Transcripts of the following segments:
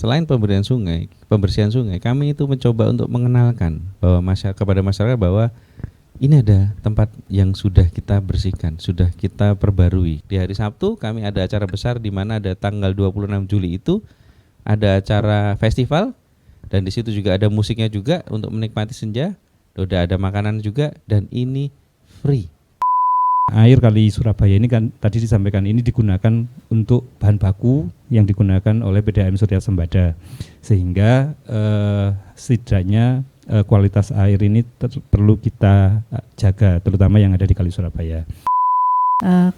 selain pembersihan sungai, kami itu mencoba untuk mengenalkan bahwa kepada masyarakat bahwa ini ada tempat yang sudah kita bersihkan, sudah kita perbarui. Di hari Sabtu kami ada acara besar di mana ada tanggal 26 Juli itu ada acara festival, dan di situ juga ada musiknya juga untuk menikmati senja. Udah ada makanan juga, dan ini free. Air Kali Surabaya ini kan tadi disampaikan ini digunakan untuk bahan baku yang digunakan oleh PDAM Surya Sembada, sehingga setidaknya kualitas air ini perlu kita jaga, terutama yang ada di Kali Surabaya.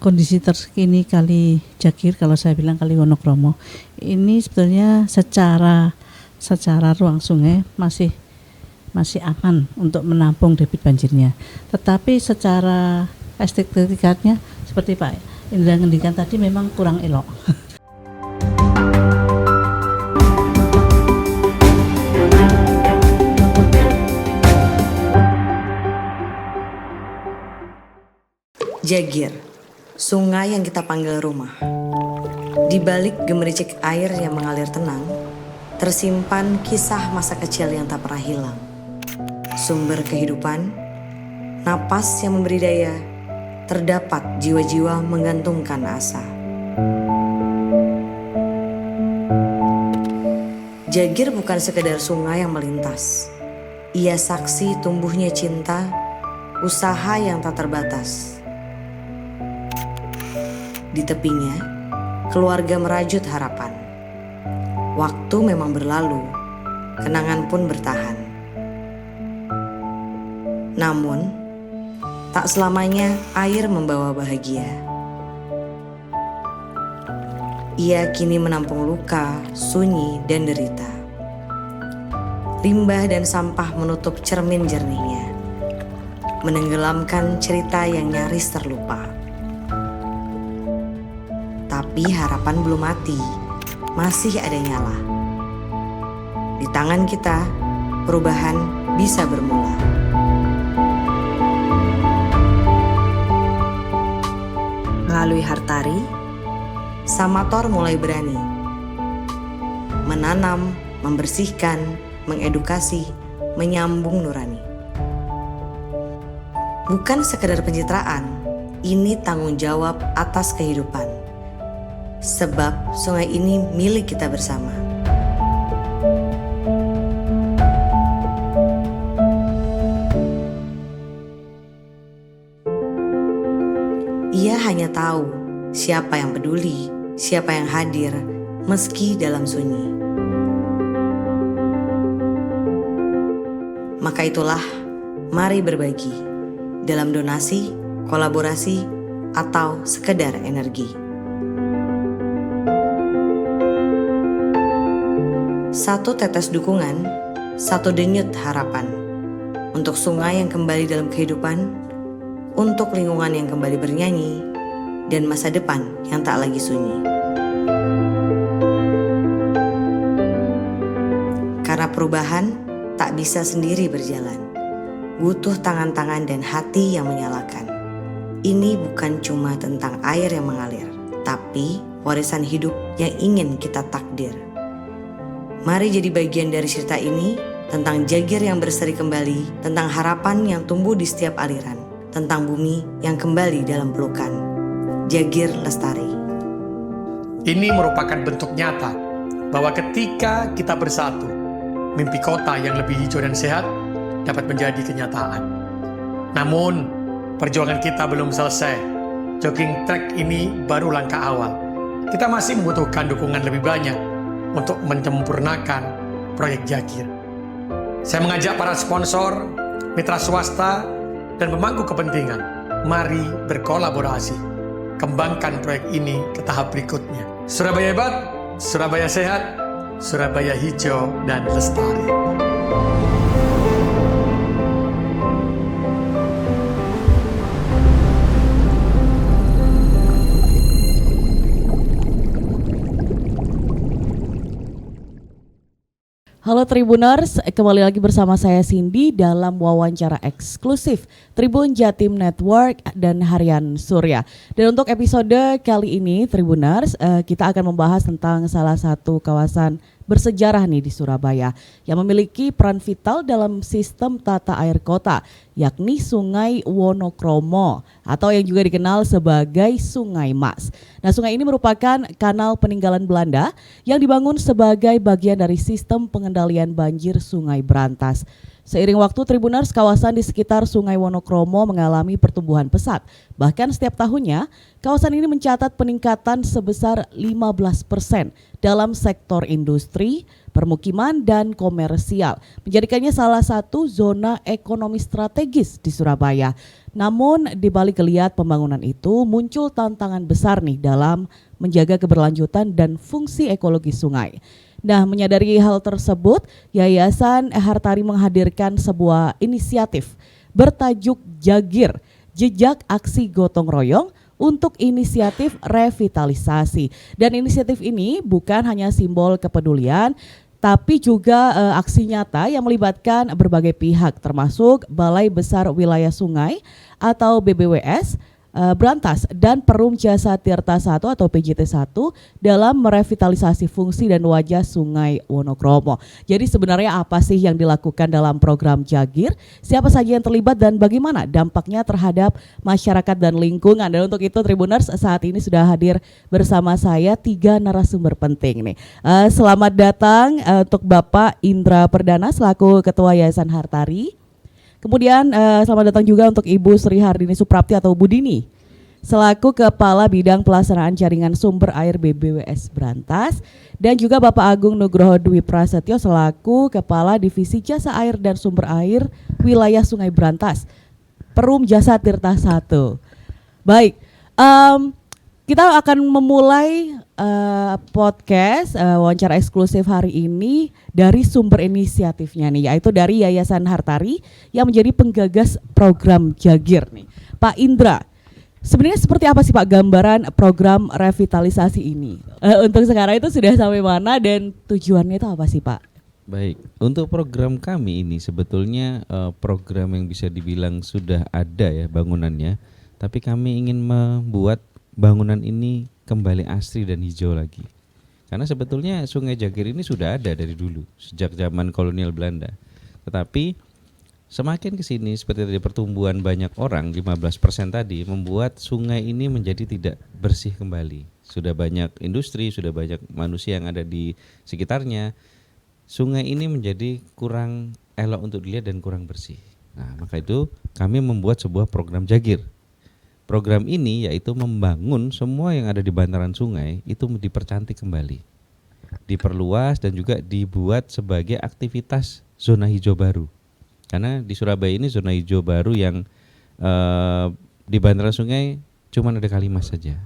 Kondisi terkini Kali Jagir, kalau saya bilang Kali Wonokromo, ini sebetulnya secara ruang sungai masih aman untuk menampung debit banjirnya. Tetapi secara estetikanya seperti Pak Indra ngendikan tadi memang kurang elok. Jagir, sungai yang kita panggil rumah. Di balik gemericik air yang mengalir tenang, tersimpan kisah masa kecil yang tak pernah hilang. Sumber kehidupan, napas yang memberi daya, terdapat jiwa-jiwa menggantungkan asa. Jagir bukan sekedar sungai yang melintas. Ia saksi tumbuhnya cinta, usaha yang tak terbatas. Di tepinya, keluarga merajut harapan. Waktu memang berlalu, kenangan pun bertahan. Namun, tak selamanya air membawa bahagia. Ia kini menampung luka, sunyi, dan derita. Limbah dan sampah menutup cermin jernihnya, menenggelamkan cerita yang nyaris terlupa. Tapi harapan belum mati, masih ada nyala. Di tangan kita, perubahan bisa bermula. Melalui Hartari, Samator mulai berani menanam, membersihkan, mengedukasi, menyambung nurani. Bukan sekedar pencitraan, ini tanggung jawab atas kehidupan. Sebab sungai ini milik kita bersama. Ia hanya tahu siapa yang peduli, siapa yang hadir, meski dalam sunyi. Maka itulah, mari berbagi dalam donasi, kolaborasi, atau sekedar energi. Satu tetes dukungan, satu denyut harapan untuk sungai yang kembali dalam kehidupan, untuk lingkungan yang kembali bernyanyi, dan masa depan yang tak lagi sunyi. Karena perubahan tak bisa sendiri berjalan, butuh tangan-tangan dan hati yang menyalakan. Ini bukan cuma tentang air yang mengalir, tapi warisan hidup yang ingin kita takdir. Mari jadi bagian dari cerita ini, tentang Jagir yang berseri kembali, tentang harapan yang tumbuh di setiap aliran, tentang bumi yang kembali dalam pelukan. Jagir Lestari. Ini merupakan bentuk nyata bahwa ketika kita bersatu, mimpi kota yang lebih hijau dan sehat dapat menjadi kenyataan. Namun, perjuangan kita belum selesai. Jogging track ini baru langkah awal. Kita masih membutuhkan dukungan lebih banyak untuk menyempurnakan proyek Jagir. Saya mengajak para sponsor, mitra swasta, dan pemangku kepentingan, mari berkolaborasi. Kembangkan proyek ini ke tahap berikutnya. Surabaya hebat, Surabaya sehat, Surabaya hijau dan lestari. Halo Tribuners, kembali lagi bersama saya Cindy dalam wawancara eksklusif Tribun Jatim Network dan Harian Surya. Dan untuk episode kali ini Tribuners, kita akan membahas tentang salah satu kawasan bersejarah nih di Surabaya yang memiliki peran vital dalam sistem tata air kota, yakni Sungai Wonokromo atau yang juga dikenal sebagai Sungai Mas. Nah, sungai ini merupakan kanal peninggalan Belanda yang dibangun sebagai bagian dari sistem pengendalian banjir Sungai Brantas. Seiring waktu, Tribuners, kawasan di sekitar Sungai Wonokromo mengalami pertumbuhan pesat. Bahkan setiap tahunnya, kawasan ini mencatat peningkatan sebesar 15% dalam sektor industri, permukiman, dan komersial, menjadikannya salah satu zona ekonomi strategis di Surabaya. Namun, di balik geliat pembangunan itu, muncul tantangan besar nih dalam menjaga keberlanjutan dan fungsi ekologi sungai. Nah, menyadari hal tersebut, Yayasan Hartari menghadirkan sebuah inisiatif bertajuk Jagir, Jejak Aksi Gotong Royong untuk inisiatif revitalisasi. Dan inisiatif ini bukan hanya simbol kepedulian, tapi juga aksi nyata yang melibatkan berbagai pihak, termasuk Balai Besar Wilayah Sungai atau BBWS, Brantas, dan Perum Jasa Tirta 1 atau PJT 1 dalam merevitalisasi fungsi dan wajah Sungai Wonokromo. Jadi sebenarnya apa sih yang dilakukan dalam program Jagir? Siapa saja yang terlibat dan bagaimana dampaknya terhadap masyarakat dan lingkungan? Dan untuk itu Tribuners, saat ini sudah hadir bersama saya 3 narasumber penting nih. Selamat datang untuk Bapak Indra Perdana selaku Ketua Yayasan Hartari. Kemudian selamat datang juga untuk Ibu Sri Hardini Suprapti atau Bu Dini selaku Kepala Bidang Pelaksanaan Jaringan Sumber Air BBWS Brantas, dan juga Bapak Agung Nugroho Dwi Prasetyo selaku Kepala Divisi Jasa Air dan Sumber Air Wilayah Sungai Brantas, Perum Jasa Tirta 1. Baik, kita akan memulai podcast wawancara eksklusif hari ini dari sumber inisiatifnya nih, yaitu dari Yayasan Hartari yang menjadi penggagas program Jagir nih. Pak Indra, sebenarnya seperti apa sih Pak gambaran program revitalisasi ini? Untuk sekarang itu sudah sampai mana dan tujuannya itu apa sih Pak? Baik, untuk program kami ini sebetulnya program yang bisa dibilang sudah ada ya bangunannya, tapi kami ingin membuat bangunan ini kembali asri dan hijau lagi. Karena sebetulnya Sungai Jagir ini sudah ada dari dulu, sejak zaman kolonial Belanda. Tetapi semakin ke sini seperti tadi pertumbuhan banyak orang, 15% tadi, membuat sungai ini menjadi tidak bersih kembali. Sudah banyak industri, sudah banyak manusia yang ada di sekitarnya. Sungai ini menjadi kurang elok untuk dilihat dan kurang bersih. Nah, maka itu kami membuat sebuah program Jagir. Program ini yaitu membangun semua yang ada di bantaran sungai itu dipercantik kembali, diperluas dan juga dibuat sebagai aktivitas zona hijau baru. Karena di Surabaya ini zona hijau baru yang di bantaran sungai cuma ada Kalimas saja.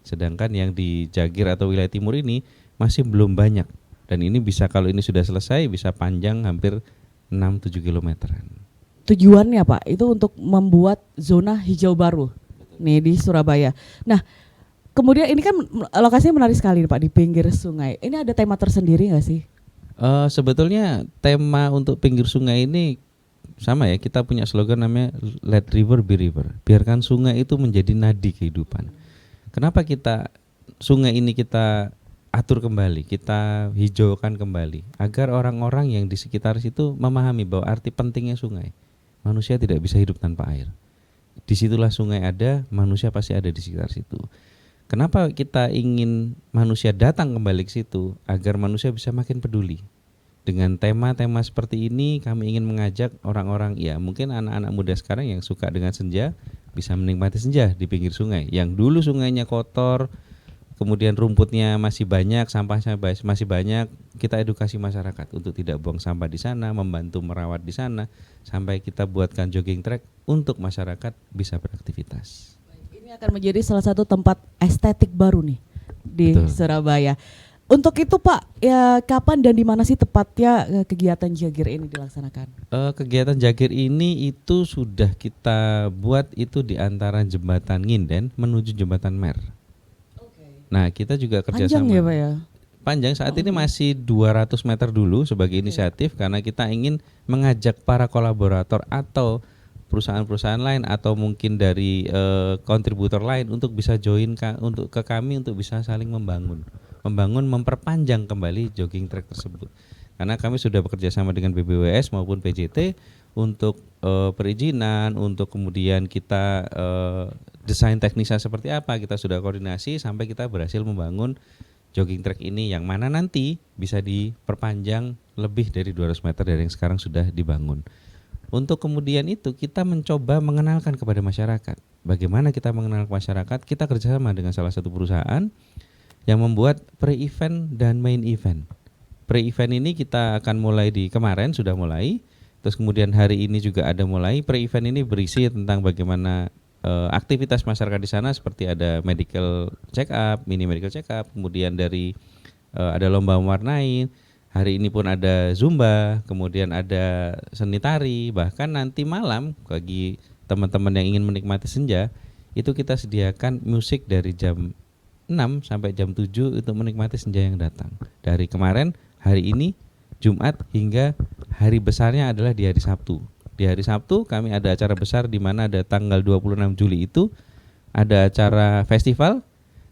Sedangkan yang di Jagir atau wilayah timur ini masih belum banyak. Dan ini bisa, kalau ini sudah selesai, bisa panjang hampir 6-7 kilometeran. Tujuannya Pak itu untuk membuat zona hijau baru nih di Surabaya. Nah, kemudian ini kan lokasinya menarik sekali Pak, di pinggir sungai. Ini ada tema tersendiri nggak sih? Sebetulnya tema untuk pinggir sungai ini sama ya, kita punya slogan namanya Let River Be River. Biarkan sungai itu menjadi nadi kehidupan. Kenapa sungai ini kita atur kembali, kita hijaukan kembali, agar orang-orang yang di sekitar situ memahami bahwa arti pentingnya sungai. Manusia tidak bisa hidup tanpa air. Disitulah sungai ada, manusia pasti ada di sekitar situ. Kenapa kita ingin manusia datang kembali ke situ? Agar manusia bisa makin peduli. Dengan tema-tema seperti ini kami ingin mengajak orang-orang, ya mungkin anak-anak muda sekarang yang suka dengan senja, bisa menikmati senja di pinggir sungai. Yang dulu sungainya kotor, kemudian rumputnya masih banyak, sampahnya masih banyak, kita edukasi masyarakat untuk tidak buang sampah di sana, membantu merawat di sana, sampai kita buatkan jogging track untuk masyarakat bisa beraktivitas. Ini akan menjadi salah satu tempat estetik baru nih di Betul. Surabaya. Untuk itu Pak, ya kapan dan di mana sih tepatnya kegiatan Jagir ini dilaksanakan? Kegiatan Jagir ini itu sudah kita buat itu di antara jembatan Nginden menuju jembatan Mer. Nah, kita juga kerjasama. Panjang ya Pak ya? Panjang, saat ini masih 200 meter dulu sebagai inisiatif, karena kita ingin mengajak para kolaborator atau perusahaan-perusahaan lain atau mungkin dari kontributor lain untuk bisa join untuk ke kami untuk bisa saling membangun. memperpanjang kembali jogging track tersebut. Karena kami sudah bekerja sama dengan BBWS maupun PJT untuk perizinan, untuk kemudian kita desain teknisnya seperti apa, kita sudah koordinasi sampai kita berhasil membangun jogging track ini yang mana nanti bisa diperpanjang lebih dari 200 meter dari yang sekarang sudah dibangun. Untuk kemudian itu kita mencoba mengenalkan kepada masyarakat. Bagaimana kita mengenal ke masyarakat? Kita kerjasama dengan salah satu perusahaan yang membuat pre-event dan main event. Pre-event ini kita akan mulai di kemarin, sudah mulai. Terus kemudian hari ini juga ada mulai. Pre-event ini berisi tentang bagaimana aktivitas masyarakat di sana, seperti ada medical check up, mini medical check up, kemudian dari ada lomba mewarnai. Hari ini pun ada zumba, kemudian ada seni tari, bahkan nanti malam bagi teman-teman yang ingin menikmati senja, itu kita sediakan musik dari jam 6 sampai jam 7 untuk menikmati senja yang datang. Dari kemarin, hari ini, Jumat hingga hari besarnya adalah di hari Sabtu. Di hari Sabtu kami ada acara besar di mana ada tanggal 26 Juli itu ada acara festival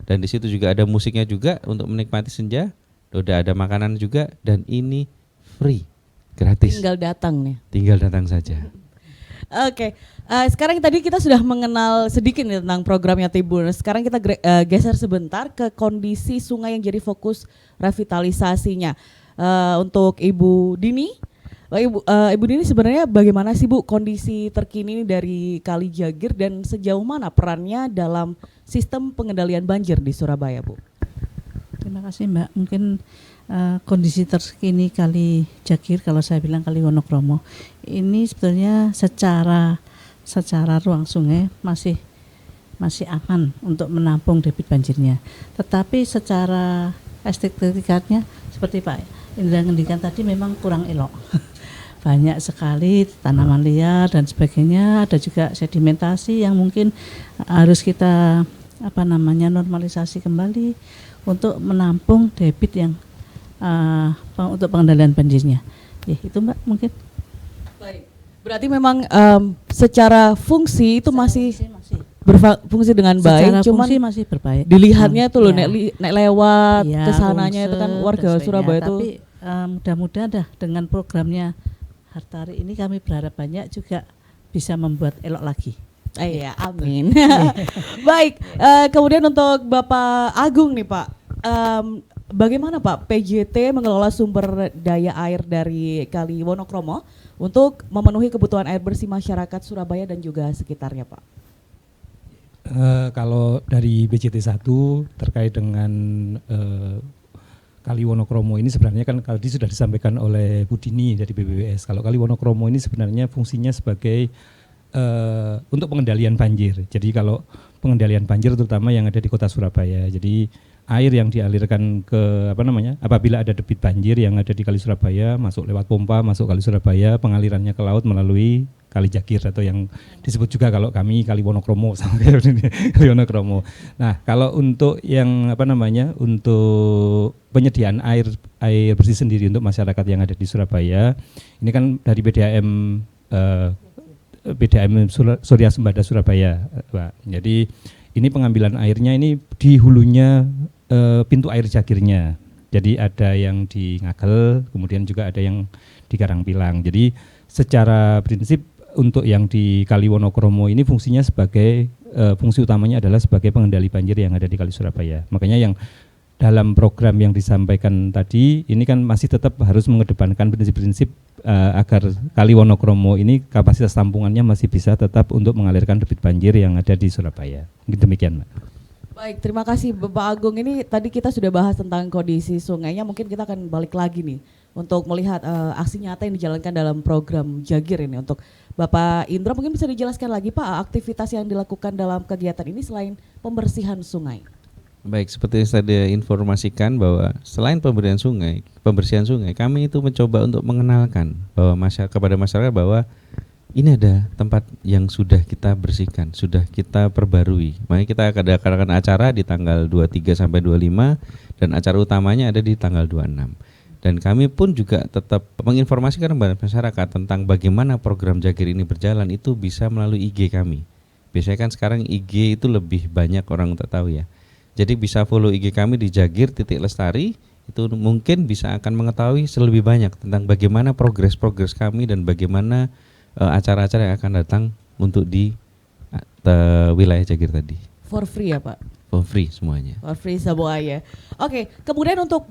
dan di situ juga ada musiknya juga untuk menikmati senja. Udah ada makanan juga dan ini free, gratis. Tinggal datang nih. Tinggal datang saja. Oke, sekarang tadi kita sudah mengenal sedikit nih tentang programnya Tribun. Sekarang kita geser sebentar ke kondisi sungai yang jadi fokus revitalisasinya. Untuk Ibu Dini, Ibu Dini sebenarnya bagaimana sih Bu kondisi terkini dari Kali Jagir dan sejauh mana perannya dalam sistem pengendalian banjir di Surabaya, Bu? Terima kasih Mbak. Mungkin kondisi terkini Kali Jagir, kalau saya bilang Kali Wonokromo, ini sebetulnya secara ruang sungai masih aman untuk menampung debit banjirnya. Tetapi secara estetikanya seperti Pak Indra ngendikan tadi memang kurang elok. Banyak sekali tanaman liar dan sebagainya, ada juga sedimentasi yang mungkin harus kita normalisasi kembali untuk menampung debit yang untuk pengendalian banjirnya. Itu Mbak mungkin. Baik. Berarti memang secara fungsi itu masih berfungsi dengan baik, cuman masih berbaik. Dilihatnya tuh loh, nek lewat kesananya itu kan warga Surabaya itu. Tapi mudah-mudahan dah dengan programnya Hartari ini kami berharap banyak juga bisa membuat elok lagi. Iya, amin. Baik, kemudian untuk Bapak Agung nih Pak, bagaimana Pak PJT mengelola sumber daya air dari Kali Wonokromo untuk memenuhi kebutuhan air bersih masyarakat Surabaya dan juga sekitarnya Pak? Kalau dari BJT 1 terkait dengan Kali Wonokromo ini sebenarnya kan tadi sudah disampaikan oleh Bu Dini dari BBWS. Kalau Kali Wonokromo ini sebenarnya fungsinya sebagai untuk pengendalian banjir. Jadi kalau pengendalian banjir terutama yang ada di Kota Surabaya. Jadi air yang dialirkan ke apabila ada debit banjir yang ada di Kali Surabaya masuk lewat pompa masuk Kali Surabaya, pengalirannya ke laut melalui Kali Jagir atau yang disebut juga kalau kami Kali Wonokromo sampai Kali Wonokromo. Nah, kalau untuk yang untuk penyediaan air bersih sendiri untuk masyarakat yang ada di Surabaya, ini kan dari PDAM Surya Sembada Surabaya, Pak. Jadi ini pengambilan airnya ini di hulunya pintu air Jagirnya. Jadi ada yang di Ngagel, kemudian juga ada yang di Karangpilang. Jadi secara prinsip untuk yang di Kali Wonokromo ini fungsinya sebagai fungsi utamanya adalah sebagai pengendali banjir yang ada di Kali Surabaya. Makanya yang dalam program yang disampaikan tadi ini kan masih tetap harus mengedepankan prinsip-prinsip agar Kali Wonokromo ini kapasitas tampungannya masih bisa tetap untuk mengalirkan debit banjir yang ada di Surabaya. Mungkin demikian, Mbak. Baik, terima kasih Bapak Agung. Ini tadi kita sudah bahas tentang kondisi sungainya, mungkin kita akan balik lagi nih untuk melihat aksi nyata yang dijalankan dalam program Jagir ini. Untuk Bapak Indra mungkin bisa dijelaskan lagi Pak, aktivitas yang dilakukan dalam kegiatan ini selain pembersihan sungai. Baik, seperti yang saya informasikan bahwa selain pembersihan sungai, kami itu mencoba untuk mengenalkan bahwa kepada masyarakat bahwa ini ada tempat yang sudah kita bersihkan, sudah kita perbarui. Makanya kita akan acara di tanggal 23 sampai 25 dan acara utamanya ada di tanggal 26. Dan kami pun juga tetap menginformasikan kepada masyarakat tentang bagaimana program Jagir ini berjalan itu bisa melalui IG kami. Biasanya kan sekarang IG itu lebih banyak orang untuk tahu ya. Jadi bisa follow IG kami di Jagir.Lestari, itu mungkin bisa akan mengetahui lebih banyak tentang bagaimana progres kami dan bagaimana acara-acara yang akan datang untuk di wilayah Jagir tadi. For free ya Pak? For free semuanya. For free semuanya. Oke, kemudian untuk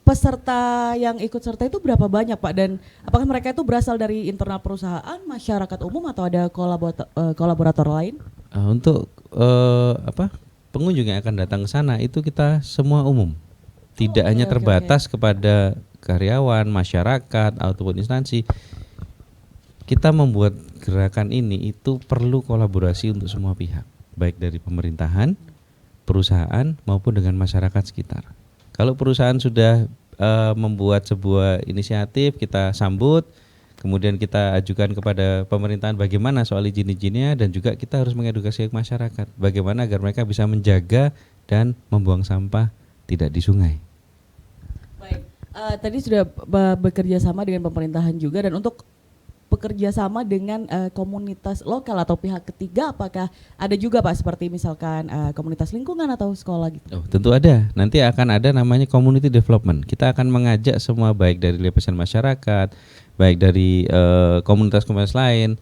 peserta yang ikut serta itu berapa banyak Pak? Dan apakah mereka itu berasal dari internal perusahaan, masyarakat umum, atau ada kolaborator lain? Untuk pengunjung yang akan datang ke sana itu kita semua umum. Tidak hanya terbatas kepada karyawan, masyarakat ataupun instansi. Kita membuat gerakan ini itu perlu kolaborasi untuk semua pihak, baik dari pemerintahan, perusahaan maupun dengan masyarakat sekitar. Kalau perusahaan sudah membuat sebuah inisiatif, kita sambut, kemudian kita ajukan kepada pemerintahan bagaimana soal izin-izinnya, dan juga kita harus mengedukasi masyarakat bagaimana agar mereka bisa menjaga dan membuang sampah tidak di sungai. Baik, tadi sudah bekerja sama dengan pemerintahan juga, dan untuk bekerja sama dengan komunitas lokal atau pihak ketiga, apakah ada juga Pak seperti misalkan komunitas lingkungan atau sekolah gitu? Oh, tentu ada. Nanti akan ada namanya community development. Kita akan mengajak semua baik dari lapisan masyarakat, baik dari komunitas-komunitas lain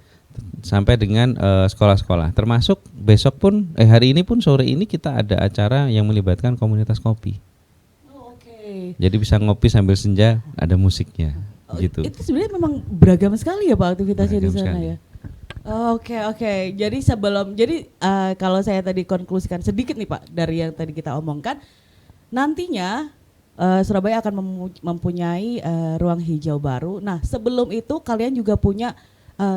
sampai dengan sekolah-sekolah. Termasuk besok pun hari ini pun sore ini kita ada acara yang melibatkan komunitas kopi. Oh, oke. Jadi bisa ngopi sambil senja, ada musiknya. Gitu. Itu sebenarnya memang beragam sekali ya Pak aktivitasnya di sana sekali. ya. Oke. Jadi kalau saya tadi konklusikan sedikit nih Pak dari yang tadi kita omongkan, nantinya Surabaya akan mempunyai ruang hijau baru. Nah, sebelum itu kalian juga punya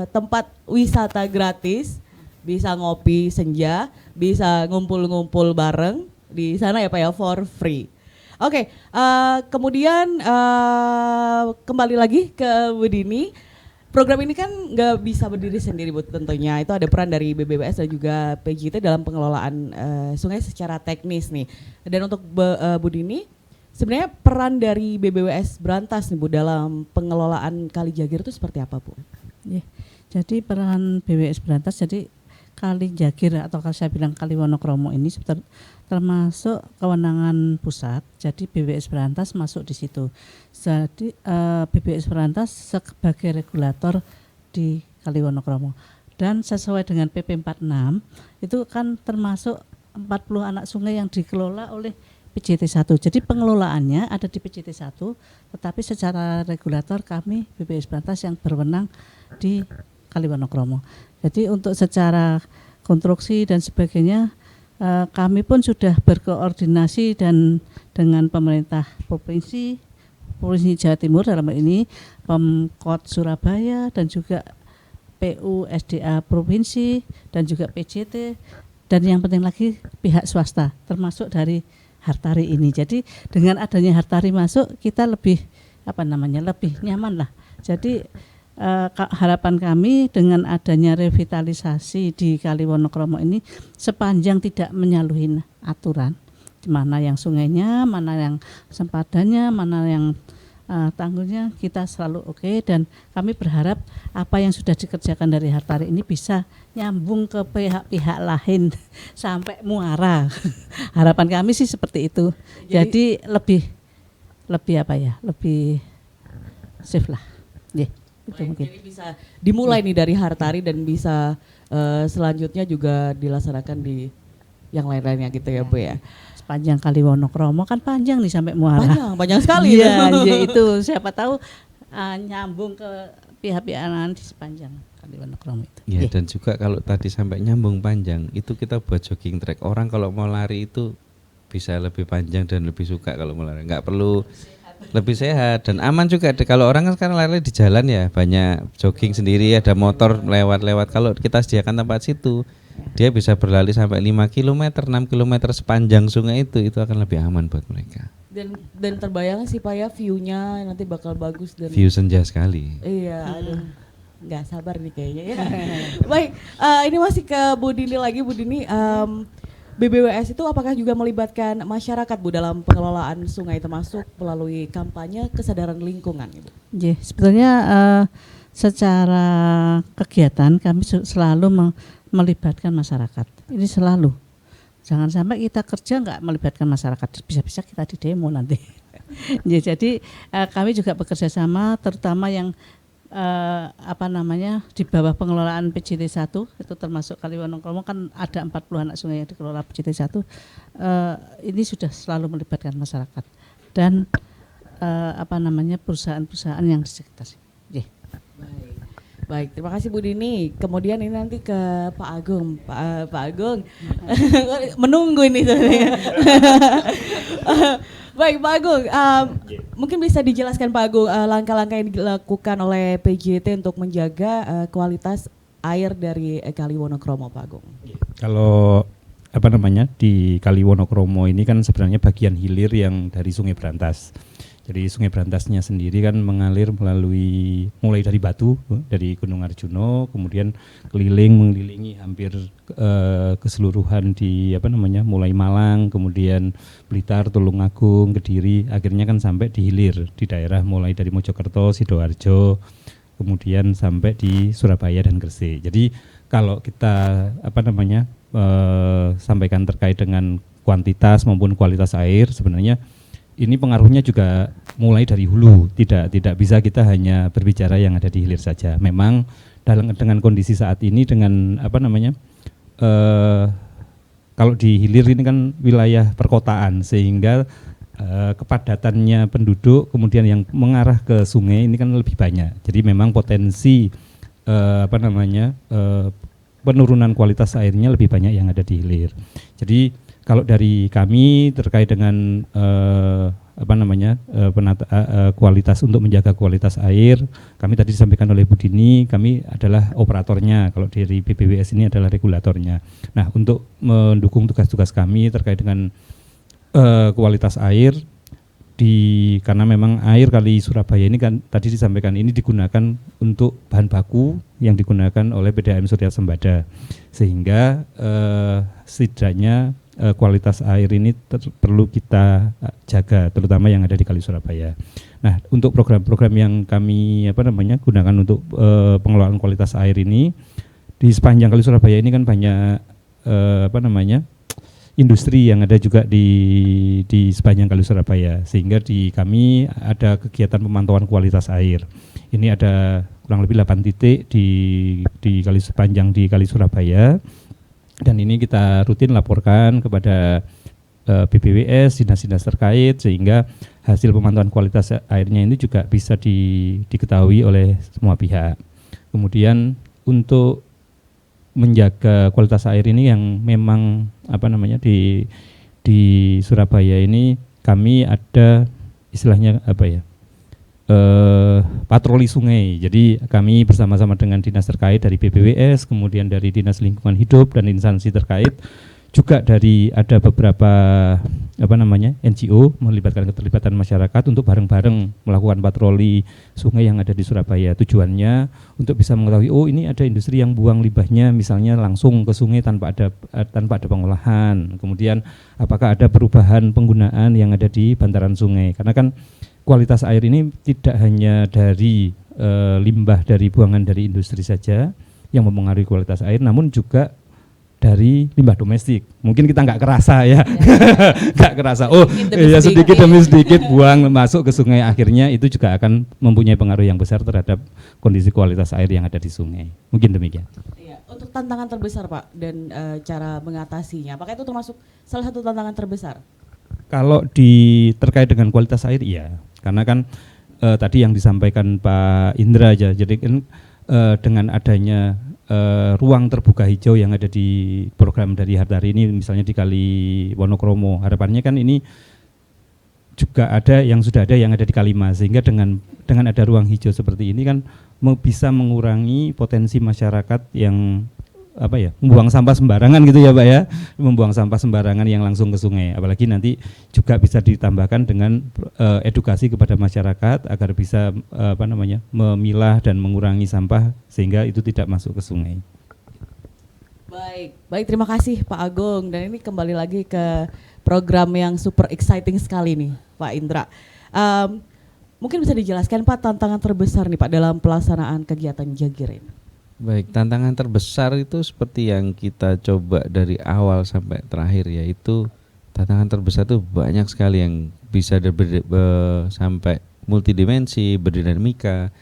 tempat wisata gratis, bisa ngopi senja, bisa ngumpul-ngumpul bareng di sana ya Pak ya, for free. Oke, kemudian kembali lagi ke Bu Dini. Program ini kan nggak bisa berdiri sendiri Bu, tentunya itu ada peran dari BBWS dan juga PJT dalam pengelolaan sungai secara teknis nih. Dan untuk Bu Dini, sebenarnya peran dari BBWS Brantas nih Bu dalam pengelolaan Kali Jagir itu seperti apa Bu? Ya, jadi peran BBWS Brantas, jadi Kali Jagir atau kalau saya bilang Kali Wonokromo ini termasuk kewenangan pusat. Jadi BBWS Brantas masuk di situ. Jadi BBWS Brantas sebagai regulator di Kali Wonokromo. Dan sesuai dengan PP 46 itu kan termasuk 40 anak sungai yang dikelola oleh PJT 1. Jadi pengelolaannya ada di PJT 1, tetapi secara regulator kami BBWS Brantas yang berwenang di Kali Wonokromo. Jadi untuk secara konstruksi dan sebagainya kami pun sudah berkoordinasi dan dengan pemerintah provinsi Jawa Timur dalam hal ini Pemkot Surabaya dan juga PU SDA provinsi dan juga PJT, dan yang penting lagi pihak swasta termasuk dari Hartari ini. Jadi dengan adanya Hartari masuk kita lebih lebih nyaman lah. Jadi harapan kami dengan adanya revitalisasi di Kali Wonokromo ini sepanjang tidak menyalahi aturan, mana yang sungainya, mana yang sempadannya, mana yang tanggulnya, kita selalu oke. Dan kami berharap apa yang sudah dikerjakan dari Hartari ini bisa nyambung ke pihak-pihak lain sampai muara. Harapan kami sih seperti itu. Jadi lebih safe lah. Yeah. Jadi bisa dimulai nih dari Hartari dan bisa selanjutnya juga dilaksanakan di yang lain-lainnya gitu ya Bu ya. Sepanjang Kali Wonokromo kan panjang nih sampai muara. Panjang sekali ya. Itu siapa tahu nyambung ke pihak-pihak lain di sepanjang Kali Wonokromo itu. Ya, dan juga kalau tadi sampai nyambung panjang itu kita buat jogging track. Orang kalau mau lari itu bisa lebih panjang dan lebih suka kalau mau lari. Nggak perlu, lebih sehat dan aman juga. Kalau orang kan sekarang lari di jalan ya, banyak jogging sendiri, ada motor lewat-lewat. Kalau kita sediakan tempat situ, dia bisa berlari sampai 5 km, 6 km sepanjang sungai itu akan lebih aman buat mereka. Dan terbayang sih Pak ya, view-nya nanti bakal bagus dan view senja sekali. Iya, aduh. Nggak sabar nih kayaknya ya. Baik, ini masih ke Bu Dini lagi. Bu Dini, BBWS itu apakah juga melibatkan masyarakat Bu dalam pengelolaan sungai termasuk melalui kampanye kesadaran lingkungan Ibu? Ya, sebetulnya secara kegiatan kami selalu melibatkan masyarakat. Ini selalu. Jangan sampai kita kerja nggak melibatkan masyarakat, bisa-bisa kita di demo nanti. Ya, jadi kami juga bekerja sama, terutama yang di bawah pengelolaan PJT 1, itu termasuk Kali Wonokromo kan ada 40 anak sungai yang dikelola PJT 1. Ini sudah selalu melibatkan masyarakat dan perusahaan-perusahaan yang di sekitar. Yeah. Baik, terima kasih Bu Dini. Kemudian ini nanti ke Pak Agung. Pak Agung menunggu ini sebenarnya. Baik Pak Agung, mungkin bisa dijelaskan Pak Agung langkah-langkah yang dilakukan oleh PJT untuk menjaga kualitas air dari Kali Wonokromo, Pak Agung. Kalau di Kali Wonokromo ini kan sebenarnya bagian hilir yang dari Sungai Brantas. Jadi Sungai Brantasnya sendiri kan mengalir mulai dari Batu, dari Gunung Arjuno, kemudian mengelilingi hampir keseluruhan di mulai Malang, kemudian Blitar, Tulungagung, Kediri, akhirnya kan sampai di hilir di daerah mulai dari Mojokerto, Sidoarjo, kemudian sampai di Surabaya dan Gresik. Jadi kalau kita sampaikan terkait dengan kuantitas maupun kualitas air, sebenarnya ini pengaruhnya juga mulai dari hulu, tidak bisa kita hanya berbicara yang ada di hilir saja. Memang dengan kondisi saat ini dengan kalau di hilir ini kan wilayah perkotaan, sehingga kepadatannya penduduk kemudian yang mengarah ke sungai ini kan lebih banyak. Jadi memang potensi penurunan kualitas airnya lebih banyak yang ada di hilir. Jadi kalau dari kami terkait dengan kualitas untuk menjaga kualitas air, kami tadi disampaikan oleh Bu Dini, kami adalah operatornya. Kalau dari BPWS ini adalah regulatornya. Nah, untuk mendukung tugas-tugas kami terkait dengan kualitas air, karena memang air Kali Surabaya ini kan tadi disampaikan ini digunakan untuk bahan baku yang digunakan oleh PDAM Surya Sembada, sehingga setidaknya kualitas air ini perlu kita jaga, terutama yang ada di Kali Surabaya. Nah, untuk program-program yang kami gunakan untuk pengelolaan kualitas air ini, di sepanjang Kali Surabaya ini kan banyak industri yang ada juga di sepanjang Kali Surabaya, sehingga di kami ada kegiatan pemantauan kualitas air. Ini ada kurang lebih 8 titik di sepanjang di Kali Surabaya. Dan ini kita rutin laporkan kepada BPWS, dinas-dinas terkait, sehingga hasil pemantauan kualitas airnya ini juga bisa diketahui oleh semua pihak. Kemudian untuk menjaga kualitas air ini yang memang di Surabaya ini kami ada istilahnya patroli sungai. Jadi kami bersama-sama dengan dinas terkait dari BPWS, kemudian dari Dinas Lingkungan Hidup dan instansi terkait, juga dari ada beberapa NGO melibatkan keterlibatan masyarakat untuk bareng-bareng melakukan patroli sungai yang ada di Surabaya. Tujuannya untuk bisa mengetahui, oh ini ada industri yang buang limbahnya misalnya langsung ke sungai tanpa ada pengolahan. Kemudian apakah ada perubahan penggunaan yang ada di bantaran sungai? Karena kan kualitas air ini tidak hanya dari limbah dari buangan dari industri saja yang mempengaruhi kualitas air, namun juga dari limbah domestik. Mungkin kita nggak kerasa ya, nggak kerasa. Oh, ya sedikit demi sedikit buang masuk ke sungai, akhirnya itu juga akan mempunyai pengaruh yang besar terhadap kondisi kualitas air yang ada di sungai. Mungkin demikian. Iya, untuk tantangan terbesar Pak dan cara mengatasinya, apakah itu termasuk salah satu tantangan terbesar? Kalau terkait dengan kualitas air, iya. Karena kan tadi yang disampaikan Pak Indra aja, jadi kan dengan adanya ruang terbuka hijau yang ada di program dari Hartari ini, misalnya di Kali Wonokromo, harapannya kan ini juga ada yang sudah ada yang ada di Kalimas, sehingga dengan ada ruang hijau seperti ini kan bisa mengurangi potensi masyarakat yang membuang sampah sembarangan gitu ya Pak ya, membuang sampah sembarangan yang langsung ke sungai. Apalagi nanti juga bisa ditambahkan dengan edukasi kepada masyarakat agar bisa memilah dan mengurangi sampah sehingga itu tidak masuk ke sungai. Baik, terima kasih Pak Agung. Dan ini kembali lagi ke program yang super exciting sekali nih Pak Indra. Mungkin bisa dijelaskan Pak tantangan terbesar nih Pak dalam pelaksanaan kegiatan Jagir ini? Baik, tantangan terbesar itu seperti yang kita coba dari awal sampai terakhir, yaitu tantangan terbesar itu banyak sekali yang bisa sampai multidimensi, berdinamika.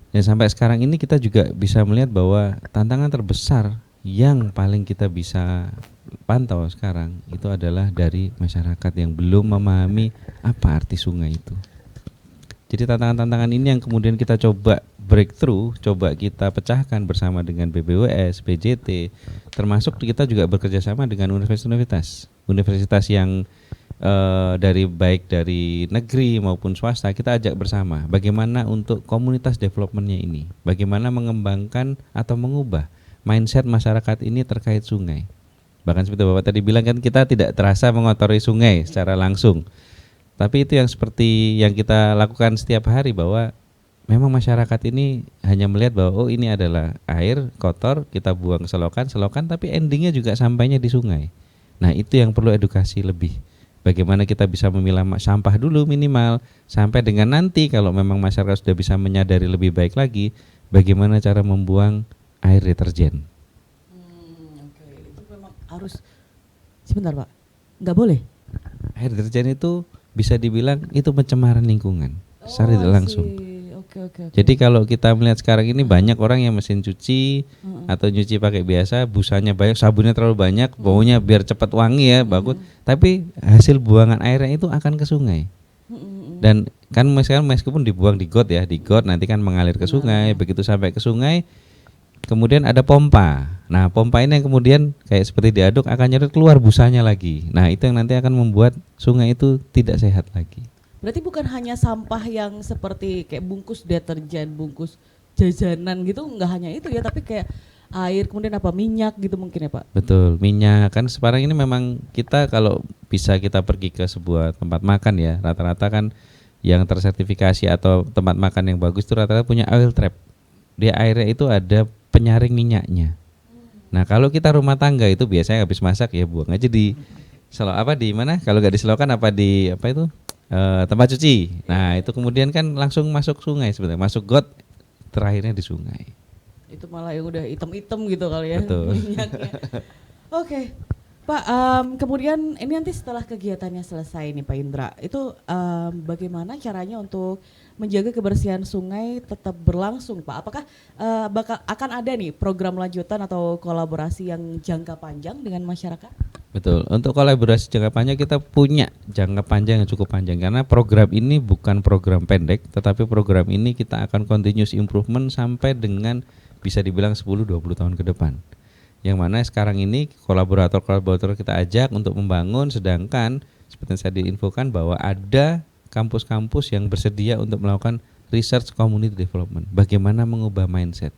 Dan sampai sekarang ini kita juga bisa melihat bahwa tantangan terbesar yang paling kita bisa pantau sekarang itu adalah dari masyarakat yang belum memahami apa arti sungai itu. Jadi tantangan-tantangan ini yang kemudian kita coba breakthrough, coba kita pecahkan bersama dengan BBWS, PJT, termasuk kita juga bekerja sama dengan universitas yang baik dari negeri maupun swasta, kita ajak bersama bagaimana untuk komunitas developmentnya ini, bagaimana mengembangkan atau mengubah mindset masyarakat ini terkait sungai. Bahkan seperti Bapak tadi bilang kan, kita tidak terasa mengotori sungai secara langsung. Tapi itu yang seperti yang kita lakukan setiap hari, bahwa memang masyarakat ini hanya melihat bahwa oh ini adalah air kotor, kita buang ke selokan, tapi endingnya juga sampainya di sungai. Nah itu yang perlu edukasi lebih. Bagaimana kita bisa memilah sampah dulu minimal, sampai dengan nanti kalau memang masyarakat sudah bisa menyadari lebih baik lagi, bagaimana cara membuang air deterjen. Oke. Itu memang harus, sebentar Pak, nggak boleh? Air deterjen itu bisa dibilang itu pencemaran lingkungan secara tidak langsung. Oke. Jadi kalau kita melihat sekarang ini banyak orang yang mesin cuci atau nyuci pakai biasa, busanya banyak, sabunnya terlalu banyak, baunya biar cepat wangi ya, bagus. Tapi hasil buangan airnya itu akan ke sungai. Dan kan meskipun dibuang di got nanti kan mengalir ke sungai, begitu sampai ke sungai kemudian ada pompa. Nah, pompa ini yang kemudian kayak seperti diaduk akan nyedot keluar busanya lagi. Nah, itu yang nanti akan membuat sungai itu tidak sehat lagi. Berarti bukan hanya sampah yang seperti kayak bungkus deterjen, bungkus jajanan gitu, nggak hanya itu ya, tapi kayak air, kemudian minyak gitu mungkin ya Pak? Betul, minyak. Kan sekarang ini memang kita kalau bisa kita pergi ke sebuah tempat makan ya, rata-rata kan yang tersertifikasi atau tempat makan yang bagus itu rata-rata punya oil trap. Dia airnya itu ada penyaring minyaknya. Nah kalau kita rumah tangga itu biasanya habis masak ya buang aja di di mana? Kalau nggak di selokan tempat cuci. Nah itu kemudian kan langsung masuk sungai sebenarnya, masuk got, terakhirnya di sungai. Itu malah yang udah hitam-hitam gitu kali ya. Betul. Minyaknya. Oke. Pak, kemudian ini nanti setelah kegiatannya selesai nih Pak Indra, itu bagaimana caranya untuk menjaga kebersihan sungai tetap berlangsung Pak? Apakah akan ada nih program lanjutan atau kolaborasi yang jangka panjang dengan masyarakat? Betul, untuk kolaborasi jangka panjang kita punya jangka panjang yang cukup panjang, karena program ini bukan program pendek, tetapi program ini kita akan continuous improvement sampai dengan bisa dibilang 10-20 tahun ke depan. Yang mana sekarang ini kolaborator kita ajak untuk membangun, sedangkan seperti yang saya diinfokan bahwa ada kampus-kampus yang bersedia untuk melakukan research community development, bagaimana mengubah mindset.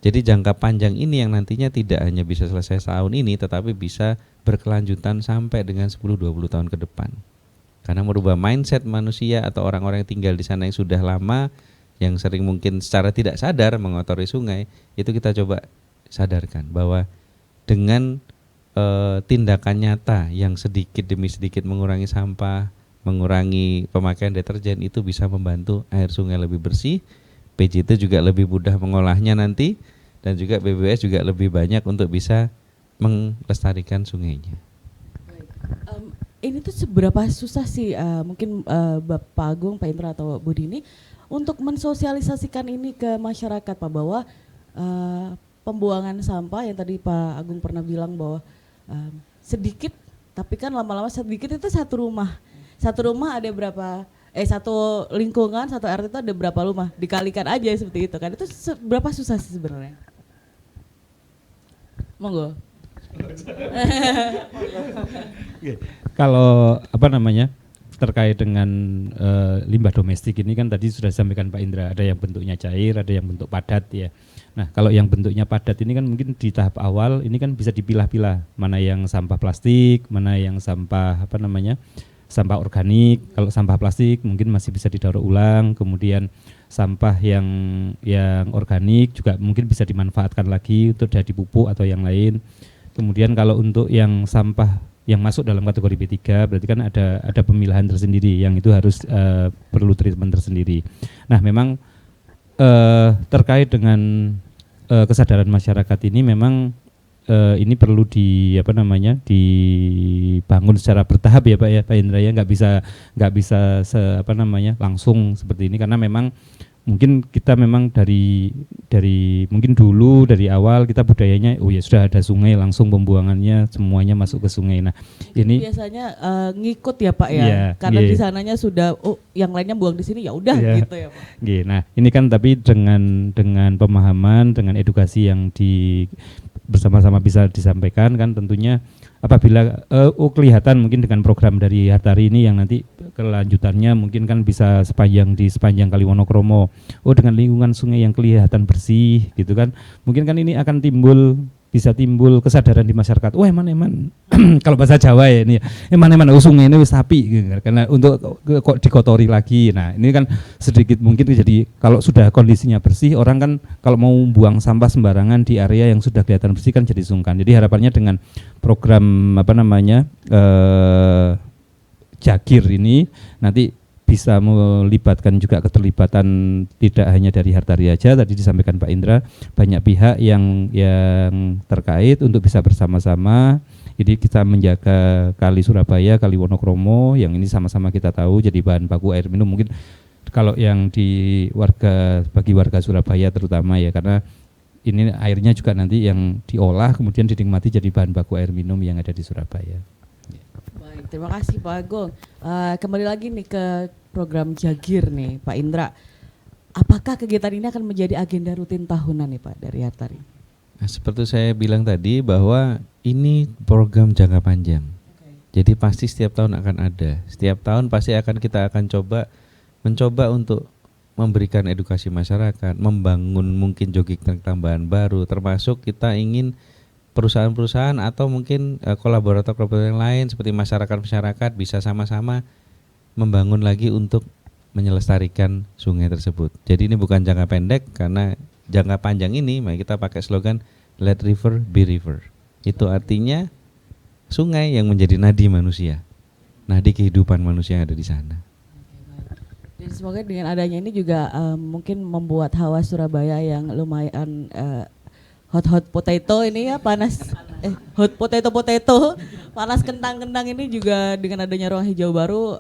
Jadi jangka panjang ini yang nantinya tidak hanya bisa selesai tahun ini, tetapi bisa berkelanjutan sampai dengan 10-20 tahun ke depan. Karena merubah mindset manusia atau orang-orang yang tinggal di sana yang sudah lama, yang sering mungkin secara tidak sadar mengotori sungai, itu kita coba sadarkan bahwa dengan tindakan nyata yang sedikit demi sedikit mengurangi sampah, mengurangi pemakaian deterjen, itu bisa membantu air sungai lebih bersih. PJT juga lebih mudah mengolahnya nanti, dan juga BBWS juga lebih banyak untuk bisa melestarikan sungainya. Ini tuh seberapa susah sih mungkin Bapak Agung, Pak Indra atau Bu Dini untuk mensosialisasikan ini ke masyarakat Pak, bahwa pembuangan sampah yang tadi Pak Agung pernah bilang bahwa sedikit, tapi kan lama-lama sedikit itu satu rumah ada berapa, satu lingkungan, satu RT itu ada berapa rumah, dikalikan aja seperti itu kan, itu berapa susah sih sebenarnya? Monggo. Kalau terkait dengan limbah domestik ini kan tadi sudah disampaikan Pak Indra, ada yang bentuknya cair, ada yang bentuk padat ya. Nah kalau yang bentuknya padat ini kan mungkin di tahap awal ini kan bisa dipilah-pilah, mana yang sampah plastik, mana yang sampah sampah organik. Kalau sampah plastik mungkin masih bisa didaur ulang, kemudian sampah yang organik juga mungkin bisa dimanfaatkan lagi untuk jadi pupuk atau yang lain. Kemudian kalau untuk yang sampah yang masuk dalam kategori B3 berarti kan ada pemilahan tersendiri yang itu harus perlu treatment tersendiri. Nah memang terkait dengan kesadaran masyarakat ini memang ini perlu dibangun secara bertahap ya Pak Indra ya, nggak bisa langsung seperti ini, karena memang mungkin kita memang dari mungkin dulu dari awal kita budayanya sudah ada sungai langsung pembuangannya semuanya masuk ke sungai. Nah ini biasanya ngikut ya Pak ya, iya, karena iya. di sananya sudah yang lainnya buang di sini ya udah Iya. gitu ya Pak. Nah ini kan tapi dengan pemahaman, dengan edukasi yang bersama-sama bisa disampaikan kan, tentunya apabila kelihatan mungkin dengan program dari Hartari ini yang nanti kelanjutannya mungkin kan bisa di sepanjang Kali Wonokromo, dengan lingkungan sungai yang kelihatan bersih gitu kan, mungkin kan ini akan bisa timbul kesadaran di masyarakat. Eman kalau bahasa Jawa ya ini, eman sungai ini wis sapi gitu, karena untuk kok dikotori lagi. Nah ini kan sedikit mungkin jadi kalau sudah kondisinya bersih, orang kan kalau mau buang sampah sembarangan di area yang sudah kelihatan bersih kan jadi sungkan. Jadi harapannya dengan program Jagir ini nanti bisa melibatkan juga keterlibatan tidak hanya dari Hartari aja, tadi disampaikan Pak Indra, banyak pihak yang terkait untuk bisa bersama-sama. Jadi kita menjaga Kali Surabaya, Kali Wonokromo yang ini sama-sama kita tahu jadi bahan baku air minum, mungkin kalau yang bagi warga Surabaya terutama ya, karena ini airnya juga nanti yang diolah kemudian dinikmati jadi bahan baku air minum yang ada di Surabaya. Baik, terima kasih Pak Agung. Kembali lagi nih ke program Jagir nih Pak Indra. Apakah kegiatan ini akan menjadi agenda rutin tahunan nih Pak dari Hartari? Nah, seperti saya bilang tadi bahwa ini program jangka panjang. Jadi pasti setiap tahun akan ada. Setiap tahun pasti kita akan mencoba untuk memberikan edukasi masyarakat, membangun mungkin jogging track tambahan baru, termasuk kita ingin perusahaan-perusahaan atau mungkin kolaborator yang lain seperti masyarakat bisa sama-sama membangun lagi untuk menyelestarikan sungai tersebut. Jadi ini bukan jangka pendek, karena jangka panjang ini mari kita pakai slogan Let River Be River. Itu artinya sungai yang menjadi nadi manusia, nadi kehidupan manusia yang ada di sana. Dan semoga dengan adanya ini juga mungkin membuat hawa Surabaya yang lumayan hot potato ini ya, hot potato panas kentang ini juga dengan adanya ruang hijau baru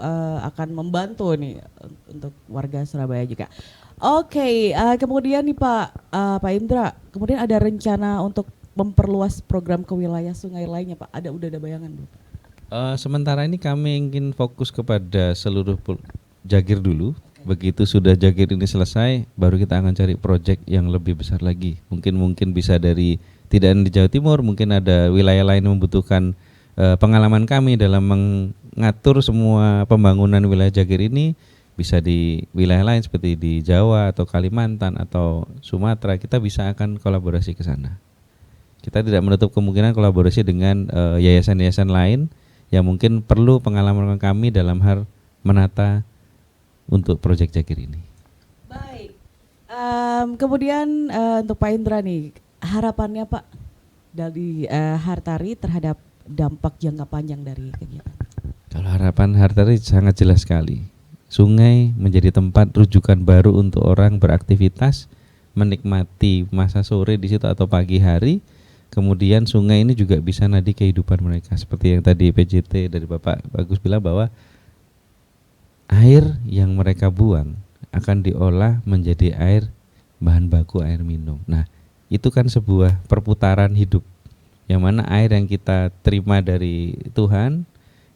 akan membantu nih untuk warga Surabaya juga. Oke, kemudian nih Pak Indra, kemudian ada rencana untuk memperluas program ke wilayah sungai lainnya Pak? Udah ada bayangan belum? Sementara ini kami ingin fokus kepada seluruh Jagir dulu. Begitu sudah Jagir ini selesai, baru kita akan cari proyek yang lebih besar lagi. Mungkin bisa tidak di Jawa Timur, mungkin ada wilayah lain yang membutuhkan pengalaman kami dalam mengatur semua pembangunan wilayah Jagir ini. Bisa di wilayah lain seperti di Jawa atau Kalimantan atau Sumatera, kita bisa akan kolaborasi ke sana. Kita tidak menutup kemungkinan kolaborasi dengan yayasan-yayasan lain yang mungkin perlu pengalaman kami dalam hal menata untuk proyek Jagir ini. Baik, kemudian untuk Pak Indra nih, harapannya Pak dari Hartari terhadap dampak jangka panjang dari kegiatan? Kalau harapan Hartari sangat jelas sekali. Sungai menjadi tempat rujukan baru untuk orang beraktivitas, menikmati masa sore di situ atau pagi hari. Kemudian sungai ini juga bisa nadi kehidupan mereka. Seperti yang tadi PJT dari Bapak Bagus bilang bahwa air yang mereka buang akan diolah menjadi bahan baku air minum. Nah, itu kan sebuah perputaran hidup, yang mana air yang kita terima dari Tuhan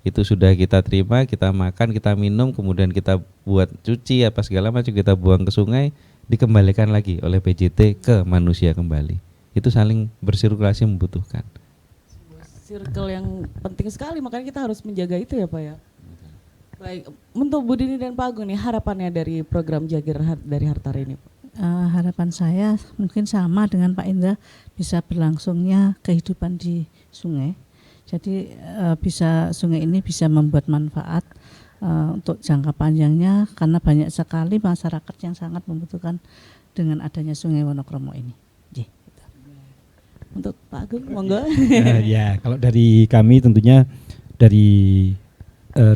itu sudah kita terima, kita makan, kita minum, kemudian kita buat cuci apa segala macam, kita buang ke sungai, dikembalikan lagi oleh PJT ke manusia kembali. Itu saling bersirkulasi membutuhkan. Circle yang penting sekali, makanya kita harus menjaga itu ya Pak ya. Baik, untuk Bu Dini dan Pak Agung nih, harapannya dari program Jagir dari Hartari ini Pak? Harapan saya mungkin sama dengan Pak Indra, bisa berlangsungnya kehidupan di sungai. Jadi sungai ini bisa membuat manfaat untuk jangka panjangnya, karena banyak sekali masyarakat yang sangat membutuhkan dengan adanya Sungai Wonokromo ini. Untuk Pak Agung, monggo. Ya, kalau dari kami tentunya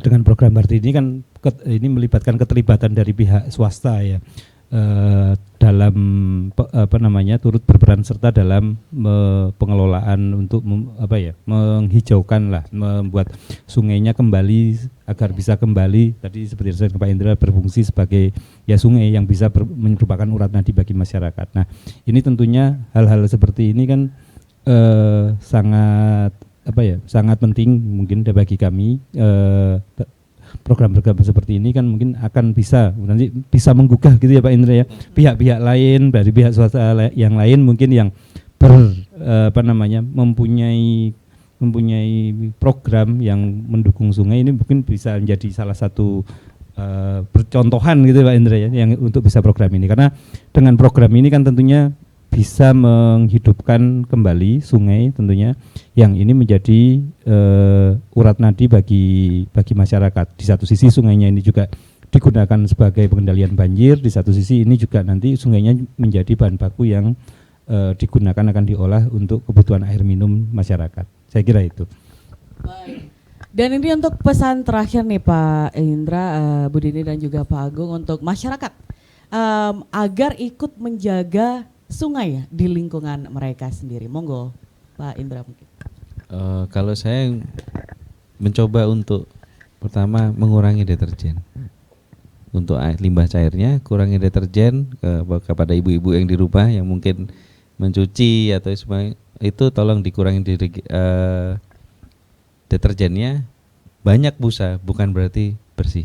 dengan program Hartari ini kan ini melibatkan keterlibatan dari pihak swasta ya, dalam turut berperan serta dalam pengelolaan untuk menghijaukan lah, membuat sungainya kembali agar bisa kembali tadi seperti yang Pak Indra berfungsi sebagai ya sungai yang bisa merupakan urat nadi bagi masyarakat. Nah, ini tentunya hal-hal seperti ini kan sangat penting mungkin bagi kami. Program-program seperti ini kan mungkin akan nanti bisa menggugah gitu ya Pak Indra ya, pihak-pihak lain dari pihak swasta yang lain mungkin yang mempunyai program yang mendukung sungai ini mungkin bisa menjadi salah satu percontohan gitu Pak Indra ya, yang untuk bisa program ini, karena dengan program ini kan tentunya bisa menghidupkan kembali sungai tentunya, yang ini menjadi urat nadi bagi masyarakat. Di satu sisi sungainya ini juga digunakan sebagai pengendalian banjir, di satu sisi ini juga nanti sungainya menjadi bahan baku yang digunakan akan diolah untuk kebutuhan air minum masyarakat. Saya kira itu. Baik. Dan ini untuk pesan terakhir nih Pak Indra, Bu Dini dan juga Pak Agung untuk masyarakat agar ikut menjaga sungai ya di lingkungan mereka sendiri. Monggo Pak Indra mungkin. Kalau saya mencoba untuk pertama mengurangi deterjen. Untuk limbah cairnya kurangi deterjen kepada ibu-ibu yang di rumah yang mungkin mencuci atau semua itu tolong dikurangi deterjennya. Banyak busa bukan berarti bersih.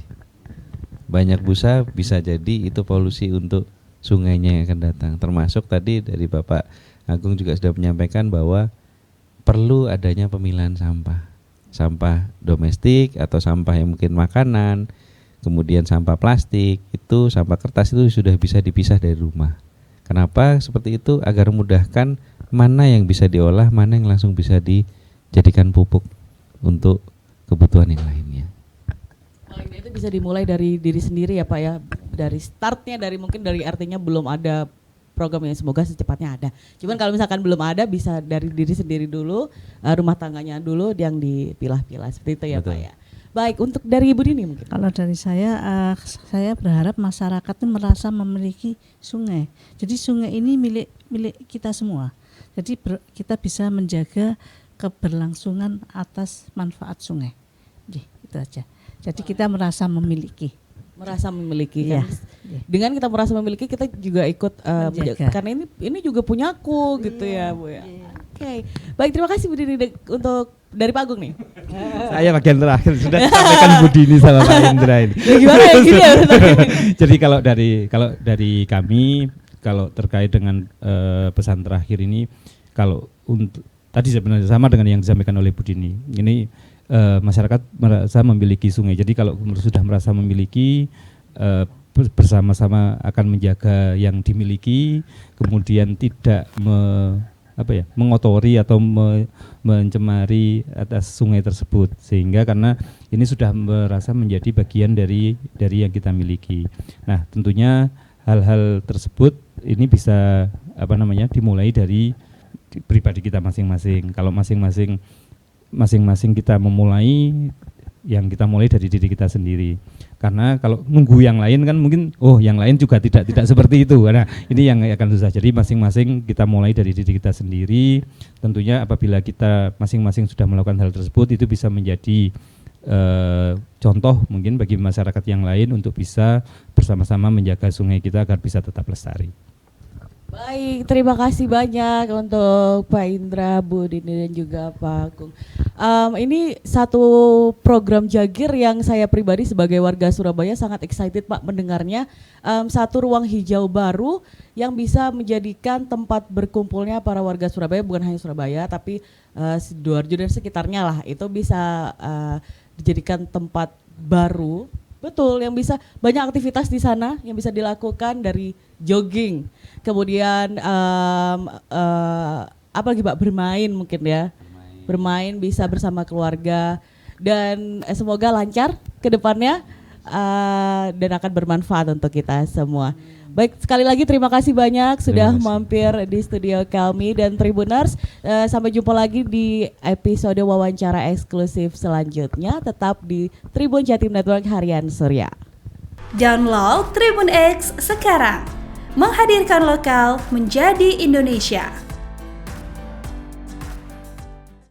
Banyak busa bisa jadi itu polusi untuk sungainya yang akan datang. Termasuk tadi dari Bapak Agung juga sudah menyampaikan bahwa perlu adanya pemilahan sampah domestik atau sampah yang mungkin makanan, kemudian sampah plastik, itu sampah kertas itu sudah bisa dipisah dari rumah. Kenapa seperti itu? Agar memudahkan mana yang bisa diolah, mana yang langsung bisa dijadikan pupuk untuk kebutuhan yang lainnya. Itu bisa dimulai dari diri sendiri ya Pak ya, dari startnya, mungkin dari artinya belum ada program yang semoga secepatnya ada. Cuman kalau misalkan belum ada bisa dari diri sendiri dulu, rumah tangganya dulu yang dipilah-pilah seperti itu ya. Betul. Pak ya. Baik, untuk dari Ibu Dini mungkin. Kalau dari saya berharap masyarakat itu merasa memiliki sungai. Jadi sungai ini milik kita semua. Jadi kita bisa menjaga keberlangsungan atas manfaat sungai. Itu aja. Jadi kita merasa memiliki. Kan? Dengan kita merasa memiliki, kita juga ikut menjaga. Karena ini juga punyaku gitu ya Bu ya. Oke. Baik, terima kasih Bu Dini untuk dari Pak Agung nih. Saya bagian terakhir sudah sampaikan Bu Dini sama Pak Indra ini. Gimana ya gini ya? Jadi kalau dari kami, kalau terkait dengan pesan terakhir ini, kalau untuk tadi sebenarnya sama dengan yang disampaikan oleh Bu Dini. Ini masyarakat merasa memiliki sungai. Jadi kalau sudah merasa memiliki, bersama-sama akan menjaga yang dimiliki, kemudian tidak mengotori atau mencemari atas sungai tersebut, sehingga karena ini sudah merasa menjadi bagian dari yang kita miliki. Nah, tentunya hal-hal tersebut ini bisa dimulai dari pribadi kita masing-masing. Kalau masing-masing kita memulai, yang kita mulai dari diri kita sendiri. Karena kalau nunggu yang lain kan mungkin yang lain juga tidak seperti itu. Nah, ini yang akan susah. Jadi masing-masing kita mulai dari diri kita sendiri. Tentunya apabila kita masing-masing sudah melakukan hal tersebut, itu bisa menjadi contoh mungkin bagi masyarakat yang lain untuk bisa bersama-sama menjaga sungai kita agar bisa tetap lestari. Baik, terima kasih banyak untuk Pak Indra, Bu Dini dan juga Pak Agung. Ini satu program Jagir yang saya pribadi sebagai warga Surabaya sangat excited Pak mendengarnya. Satu ruang hijau baru yang bisa menjadikan tempat berkumpulnya para warga Surabaya, bukan hanya Surabaya tapi Sidoarjo dan sekitarnya lah, itu bisa dijadikan tempat baru. Betul, yang bisa banyak aktivitas di sana yang bisa dilakukan, dari jogging, kemudian apa lagi Pak, bermain mungkin ya, bermain bisa bersama keluarga, dan semoga lancar ke depannya dan akan bermanfaat untuk kita semua. Baik, sekali lagi terima kasih banyak sudah mampir di studio kami, dan Tribuners, sampai jumpa lagi di episode wawancara eksklusif selanjutnya, tetap di Tribun Jatim Network Harian Surya. Download Tribun X sekarang, menghadirkan lokal menjadi Indonesia.